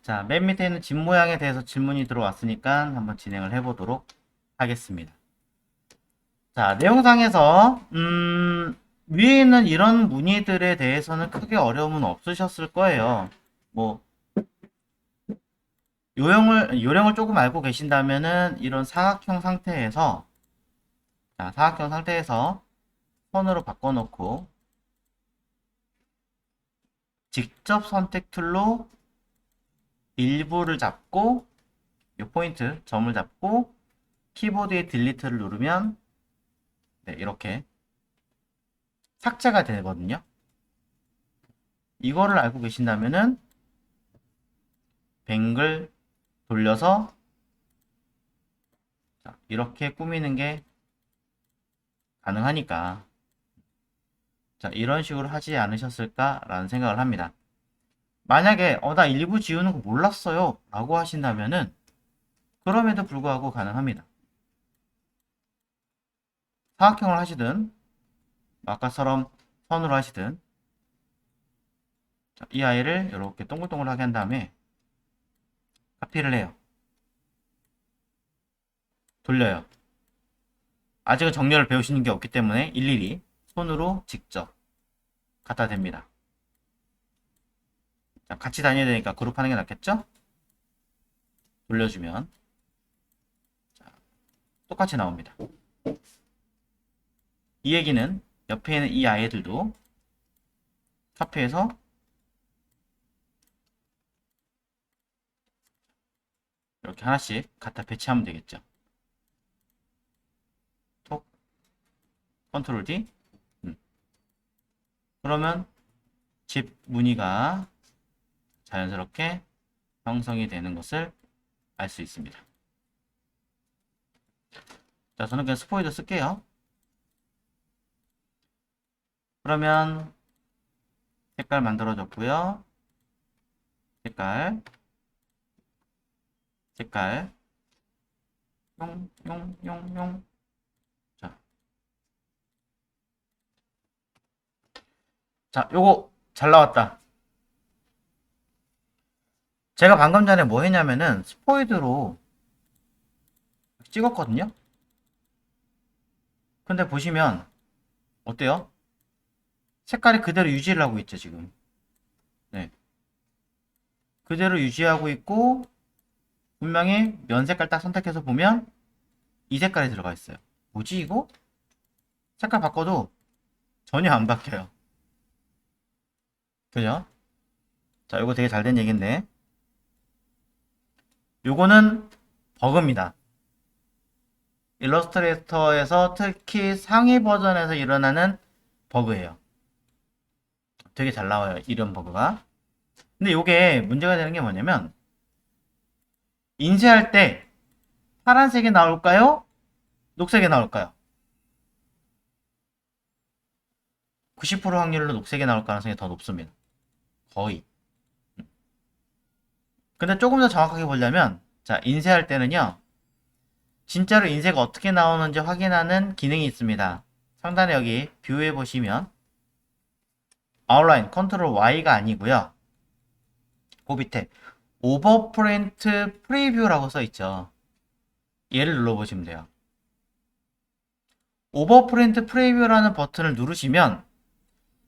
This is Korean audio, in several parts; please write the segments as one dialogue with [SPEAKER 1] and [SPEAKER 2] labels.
[SPEAKER 1] 자, 맨 밑에 있는 집 모양에 대해서 질문이 들어왔으니까 한번 진행을 해보도록 하겠습니다. 자, 내용상에서 위에 있는 이런 무늬들에 대해서는 크게 어려움은 없으셨을 거예요. 뭐 요령을 조금 알고 계신다면은 이런 사각형 상태에서 자, 사각형 상태에서 선으로 바꿔놓고 직접 선택 툴로 일부를 잡고 이 포인트 점을 잡고 키보드의 딜리트를 누르면 네, 이렇게 삭제가 되거든요. 이거를 알고 계신다면은 뱅글 돌려서 자, 이렇게 꾸미는 게 가능하니까 자, 이런 식으로 하지 않으셨을까라는 생각을 합니다. 만약에 나 일부 지우는 거 몰랐어요 라고 하신다면은 그럼에도 불구하고 가능합니다. 사각형을 하시든 아까처럼 선으로 하시든 자, 이 아이를 이렇게 동글동글하게 한 다음에 카피를 해요. 돌려요. 아직은 정렬을 배우시는 게 없기 때문에 일일이 손으로 직접 갖다 댑니다. 자, 같이 다녀야 되니까 그룹하는 게 낫겠죠? 돌려주면 자, 똑같이 나옵니다. 이 얘기는 옆에 있는 이 아이들도 카피해서 이렇게 하나씩 갖다 배치하면 되겠죠. 톡 컨트롤 D 그러면 집 무늬가 자연스럽게 형성이 되는 것을 알 수 있습니다. 자, 저는 그냥 스포이드 쓸게요. 그러면 색깔 만들어졌고요. 색깔 용 자, 요거 잘 나왔다. 제가 방금 전에 뭐 했냐면은 스포이드로 찍었거든요. 근데 보시면 어때요? 색깔이 그대로 유지를 하고 있죠, 지금. 네. 그대로 유지하고 있고 분명히 면 색깔 딱 선택해서 보면 이 색깔이 들어가 있어요. 뭐지 이거? 색깔 바꿔도 전혀 안 바뀌어요. 그죠? 자, 이거 되게 잘 된 얘기인데 요거는 버그입니다. 일러스트레이터에서 특히 상위 버전에서 일어나는 버그예요. 되게 잘 나와요, 이런 버그가. 근데 요게 문제가 되는 게 뭐냐면 인쇄할 때 파란색이 나올까요? 녹색이 나올까요? 90% 확률로 녹색이 나올 가능성이 더 높습니다. 거의. 근데 조금 더 정확하게 보려면 자, 인쇄할 때는요. 진짜로 인쇄가 어떻게 나오는지 확인하는 기능이 있습니다. 상단에 여기 뷰에 보시면 아웃라인 컨트롤 Y가 아니고요. 그 밑에 오버프린트 프리뷰라고 써있죠. 얘를 눌러보시면 돼요. 오버프린트 프리뷰라는 버튼을 누르시면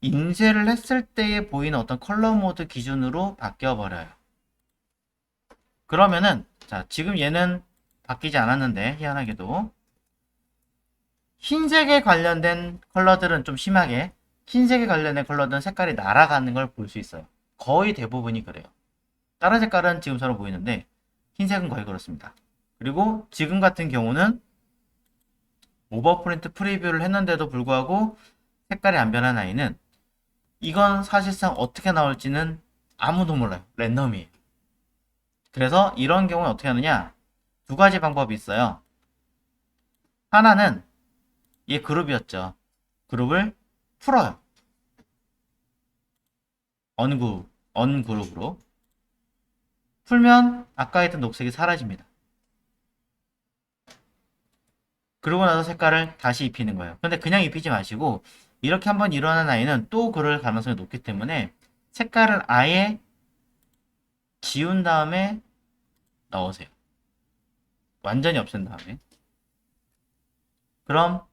[SPEAKER 1] 인쇄를 했을 때에 보이는 어떤 컬러 모드 기준으로 바뀌어 버려요. 그러면은 자, 지금 얘는 바뀌지 않았는데 희한하게도 흰색에 관련된 컬러들은 좀 심하게 흰색에 관련된 컬러들은 색깔이 날아가는 걸 볼 수 있어요. 거의 대부분이 그래요. 다른 색깔은 지금처럼 보이는데 흰색은 거의 그렇습니다. 그리고 지금 같은 경우는 오버프린트 프리뷰를 했는데도 불구하고 색깔이 안 변한 아이는 이건 사실상 어떻게 나올지는 아무도 몰라요. 랜덤이에요. 그래서 이런 경우는 어떻게 하느냐? 두 가지 방법이 있어요. 하나는 얘 그룹이었죠. 그룹을 풀어요. 언그룹으로. 풀면 아까 했던 녹색이 사라집니다. 그러고 나서 색깔을 다시 입히는 거예요. 근데 그냥 입히지 마시고 이렇게 한번 일어난 아이는 또 그럴 가능성이 높기 때문에 색깔을 아예 지운 다음에 넣으세요. 완전히 없앤 다음에. 그럼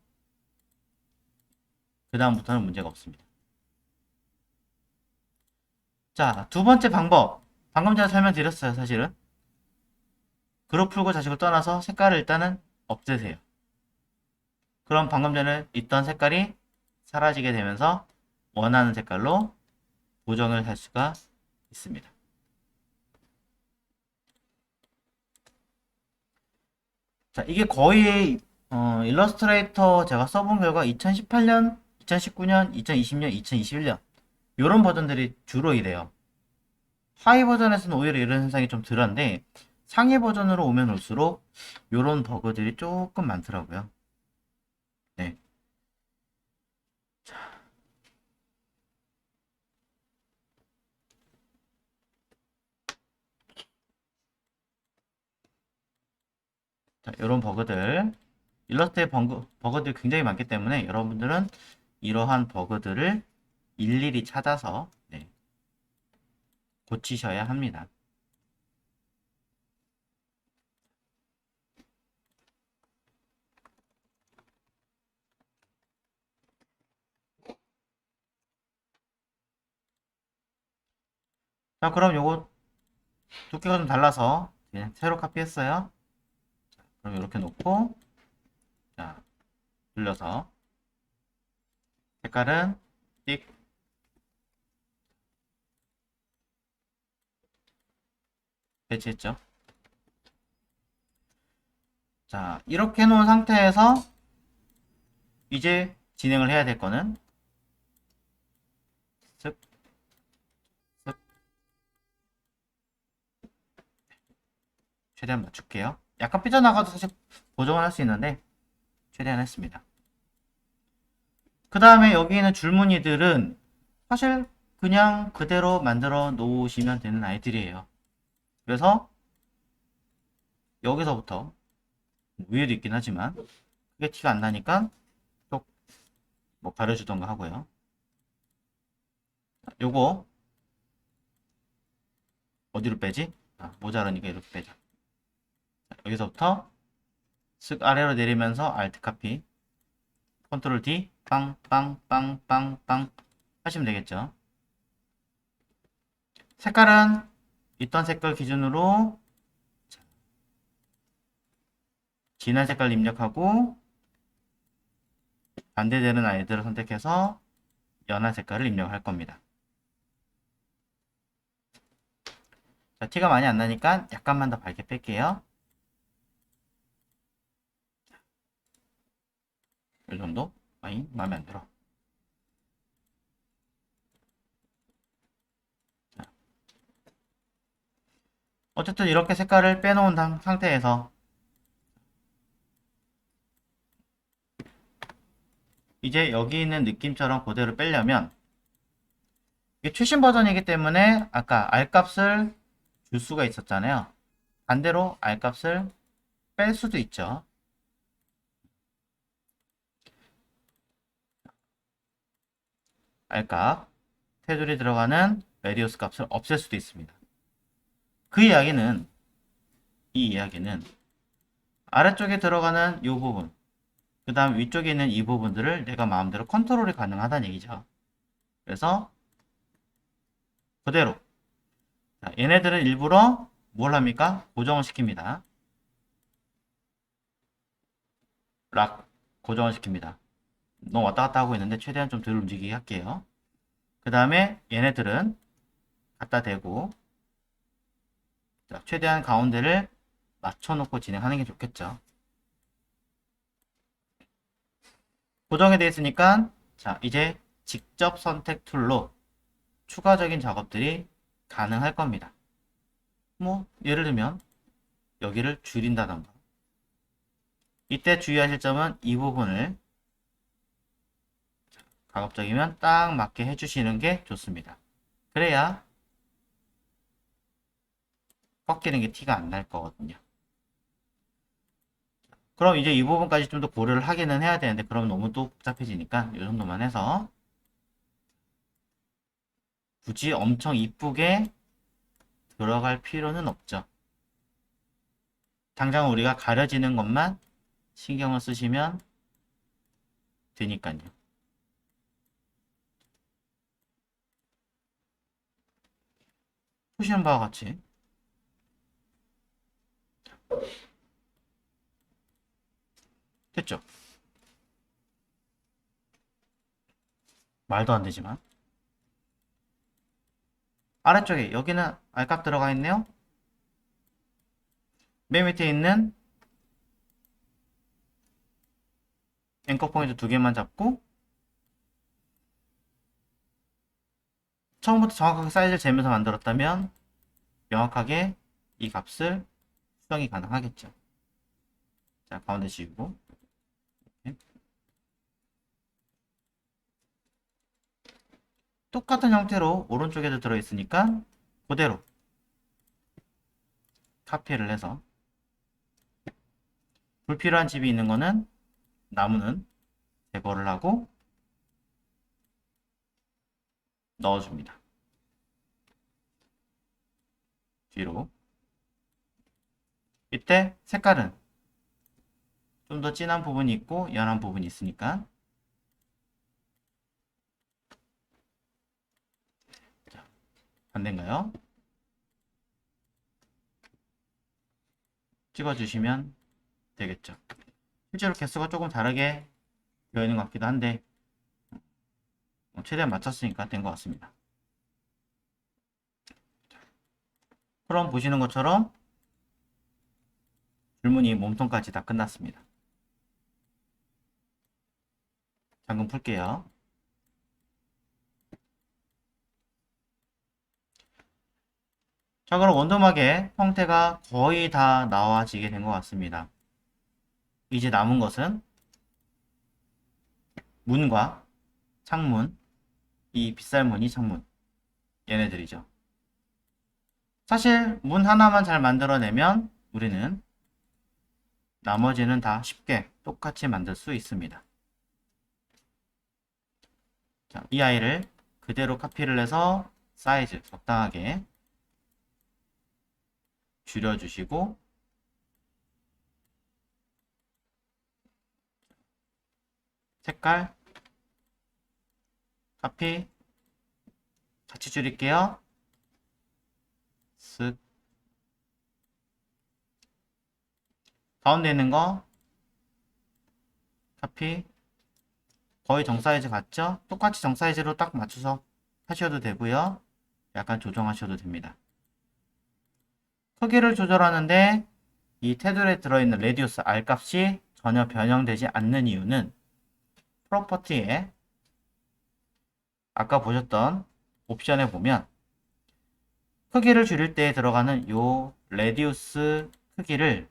[SPEAKER 1] 그 다음부터는 문제가 없습니다. 자, 두 번째 방법. 방금 전에 설명드렸어요, 사실은. 그룹 풀고 자식을 떠나서 색깔을 일단은 없애세요. 그럼 방금 전에 있던 색깔이 사라지게 되면서 원하는 색깔로 보정을 할 수가 있습니다. 자, 이게 거의 일러스트레이터 제가 써본 결과 2018년, 2019년, 2020년, 2021년 이런 버전들이 주로 이래요. 하이 버전에서는 오히려 이런 현상이 좀 덜한데 상위 버전으로 오면 올수록 이런 버그들이 조금 많더라고요. 네. 자, 이런 버그들 일러스트의 버그들이 굉장히 많기 때문에 여러분들은 이러한 버그들을 일일이 찾아서 네, 고치셔야 합니다. 자, 그럼 요거 두께가 좀 달라서 그냥 새로 카피했어요. 자, 그럼 이렇게 놓고 자, 돌려서 색깔은 띡 배치했죠. 자, 이렇게 해놓은 상태에서 이제 진행을 해야 될 거는 슥, 슥 최대한 맞출게요. 약간 삐져나가도 사실 보정을 할 수 있는데 최대한 했습니다. 그 다음에 여기 있는 줄무늬들은 사실 그냥 그대로 만들어 놓으시면 되는 아이들이에요. 그래서 여기서부터 위에도 있긴 하지만 그게 티가 안 나니까 또 뭐 가려주던가 하고요. 요거 어디로 빼지? 모자라니까 이렇게 빼자. 여기서부터 쓱 아래로 내리면서 Alt 카피, 컨트롤 D, 빵빵빵빵빵 하시면 되겠죠. 색깔은 있던 색깔 기준으로 진한 색깔 입력하고 반대되는 아이들을 선택해서 연한 색깔을 입력할 겁니다. 자, 티가 많이 안 나니까 약간만 더 밝게 뺄게요. 이 정도? 아니, 마음에 안 들어. 자, 어쨌든 이렇게 색깔을 빼놓은 상태에서 이제 여기 있는 느낌처럼 그대로 빼려면 이게 최신 버전이기 때문에 아까 R값을 줄 수가 있었잖아요. 반대로 R값을 뺄 수도 있죠. R값, 테두리 들어가는 레디우스 값을 없앨 수도 있습니다. 그 이야기는 이 이야기는 아래쪽에 들어가는 이 부분 그 다음 위쪽에 있는 이 부분들을 내가 마음대로 컨트롤이 가능하다는 얘기죠. 그래서 그대로 자, 얘네들은 일부러 뭘 합니까? 고정을 시킵니다. 락 고정을 시킵니다. 너무 왔다 갔다 하고 있는데 최대한 좀 덜 움직이게 할게요. 그 다음에 얘네들은 갖다 대고 자, 최대한 가운데를 맞춰놓고 진행하는 게 좋겠죠. 고정이 되어 있으니까 자 이제 직접 선택 툴로 추가적인 작업들이 가능할 겁니다. 뭐 예를 들면 여기를 줄인다던가 이때 주의하실 점은 이 부분을 가급적이면 딱 맞게 해주시는 게 좋습니다. 그래야 꺾이는 게 티가 안 날 거거든요. 그럼 이제 이 부분까지 좀 더 고려를 하기는 해야 되는데 그럼 너무 또 복잡해지니까 이 정도만 해서 굳이 엄청 이쁘게 들어갈 필요는 없죠. 당장 우리가 가려지는 것만 신경을 쓰시면 되니까요. 보시는 바와 같이 됐죠? 말도 안 되지만 아래쪽에 여기는 알값 들어가 있네요. 맨 밑에 있는 앵커 포인트 두 개만 잡고 처음부터 정확하게 사이즈를 재면서 만들었다면 명확하게 이 값을 수정이 가능하겠죠. 자, 가운데 지우고 똑같은 형태로 오른쪽에도 들어있으니까 그대로 카피를 해서 불필요한 집이 있는 거는 나무는 제거를 하고 넣어줍니다. 뒤로. 이때 색깔은 좀 더 진한 부분이 있고 연한 부분이 있으니까 자, 반대인가요? 찍어주시면 되겠죠. 실제로 개수가 조금 다르게 되어 있는 것 같기도 한데 최대한 맞췄으니까 된 것 같습니다. 그럼 보시는 것처럼 줄무늬 몸통까지 다 끝났습니다. 잠금 풀게요. 자, 그럼 원더막의 형태가 거의 다 나와지게 된 것 같습니다. 이제 남은 것은 문과 창문, 이 빗살무늬 창문, 얘네들이죠. 사실 문 하나만 잘 만들어내면 우리는 나머지는 다 쉽게 똑같이 만들 수 있습니다. 자, 이 아이를 그대로 카피를 해서 사이즈 적당하게 줄여주시고 색깔 카피 같이 줄일게요. 쓱 가운데 있는 거 카피 거의 정사이즈 같죠? 똑같이 정사이즈로 딱 맞춰서 하셔도 되고요. 약간 조정하셔도 됩니다. 크기를 조절하는데 이 테두리에 들어있는 레디우스 R 값이 전혀 변형되지 않는 이유는 프로퍼티에 아까 보셨던 옵션에 보면 크기를 줄일 때 들어가는 요 레디우스 크기를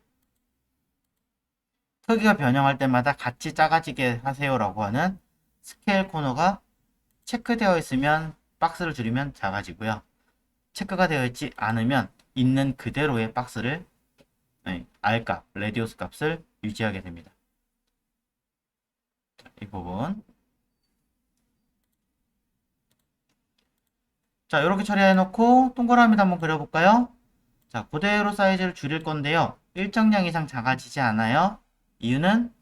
[SPEAKER 1] 크기가 변형할 때마다 같이 작아지게 하세요라고 하는 스케일 코너가 체크되어 있으면 박스를 줄이면 작아지고요. 체크가 되어 있지 않으면 있는 그대로의 박스를 R값, 레디우스 값을 유지하게 됩니다. 이 부분 자, 이렇게 처리해 놓고 동그라미도 한번 그려볼까요? 자, 그대로 사이즈를 줄일 건데요. 일정량 이상 작아지지 않아요. 이유는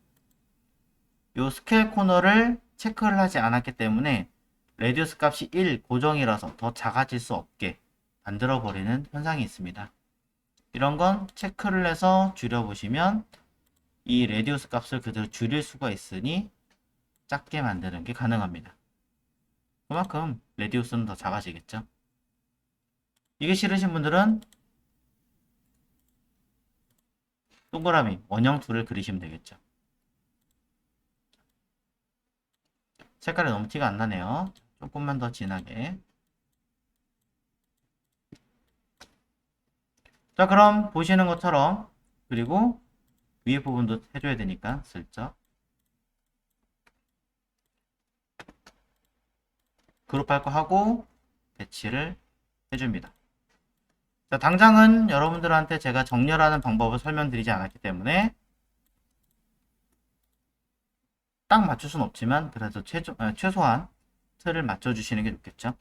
[SPEAKER 1] 이 스케일 코너를 체크를 하지 않았기 때문에 레디우스 값이 1 고정이라서 더 작아질 수 없게 만들어 버리는 현상이 있습니다. 이런 건 체크를 해서 줄여보시면 이 레디우스 값을 그대로 줄일 수가 있으니 작게 만드는 게 가능합니다. 그만큼 레디우스는 더 작아지겠죠. 이게 싫으신 분들은 동그라미, 원형 툴을 그리시면 되겠죠. 색깔이 너무 티가 안 나네요. 조금만 더 진하게. 자, 그럼 보시는 것처럼 그리고 위에 부분도 해줘야 되니까 슬쩍 그룹할 거 하고 배치를 해줍니다. 자, 당장은 여러분들한테 제가 정렬하는 방법을 설명드리지 않았기 때문에 딱 맞출 수는 없지만 그래도 최소한 틀을 맞춰주시는 게 좋겠죠.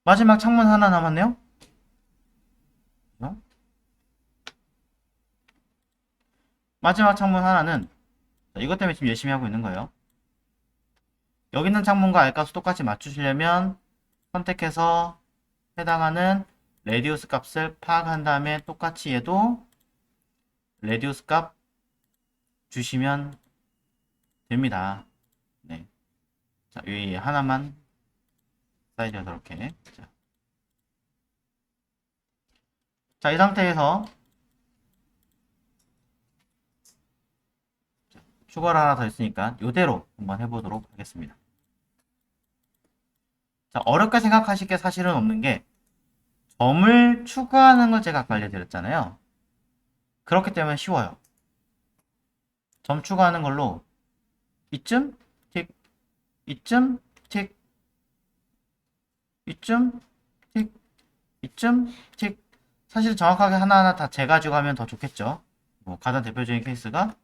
[SPEAKER 1] 마지막 창문 하나 남았네요. 어? 마지막 창문 하나는 이것 때문에 지금 열심히 하고 있는 거예요. 여기 있는 창문과 알값을 똑같이 맞추시려면 선택해서 해당하는 레디우스 값을 파악한 다음에 똑같이 얘도 레디우스 값 주시면 됩니다. 네. 자, 이 하나만 사이즈가 저렇게. 자, 이 상태에서 추가를 하나 더 있으니까 이대로 한번 해보도록 하겠습니다. 자, 어렵게 생각하실 게 사실은 없는 게 점을 추가하는 걸 제가 아까 알려드렸잖아요. 그렇기 때문에 쉬워요. 점 추가하는 걸로 이쯤 틱, 이쯤 틱, 이쯤 틱, 이쯤 틱. 사실 정확하게 하나하나 다 재가지고 하면 더 좋겠죠. 뭐 가장 대표적인 케이스가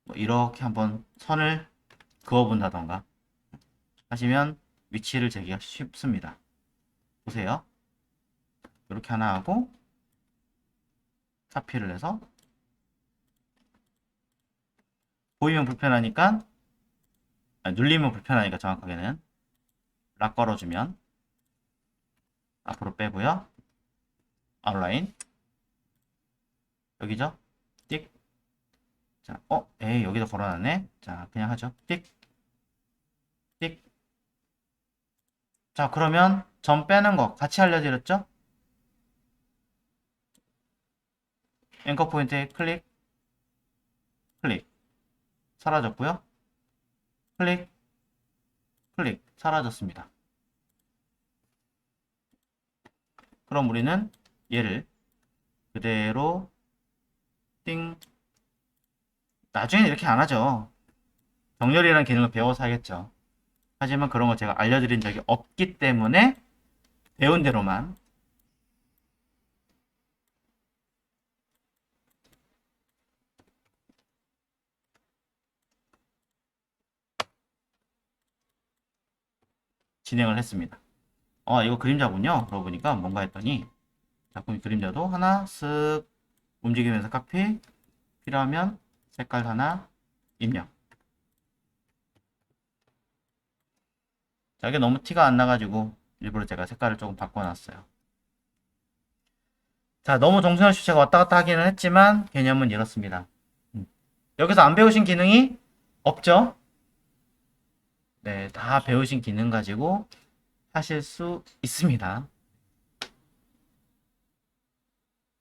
[SPEAKER 1] 뭐 이렇게 한번 선을 그어본다던가 하시면 위치를 재기가 쉽습니다. 보세요. 이렇게 하나 하고 카피를 해서 보이면 불편하니까 눌리면 불편하니까 정확하게는 락 걸어주면 앞으로 빼고요. 아웃라인 여기죠. 띡. 자, 에이 여기도 걸어놨네. 자, 그냥 하죠. 띡. 띡. 자, 그러면 점 빼는 거 같이 알려드렸죠? 앵커 포인트에 클릭, 클릭. 사라졌고요. 클릭, 클릭. 사라졌습니다. 그럼 우리는 얘를 그대로 띵. 나중엔 이렇게 안 하죠. 정렬이라는 기능을 배워서 하겠죠. 하지만 그런 거 제가 알려드린 적이 없기 때문에 배운 대로만 진행을 했습니다. 이거 그림자군요. 그러고 보니까 뭔가 했더니 자꾸 그림자도 하나 쓱 움직이면서 카피, 필요하면 색깔 하나 입력. 자, 이게 너무 티가 안 나가지고 일부러 제가 색깔을 조금 바꿔놨어요. 자, 너무 정신없이 제가 왔다 갔다 하기는 했지만 개념은 이렇습니다. 여기서 안 배우신 기능이 없죠? 네, 다 배우신 기능 가지고 하실 수 있습니다.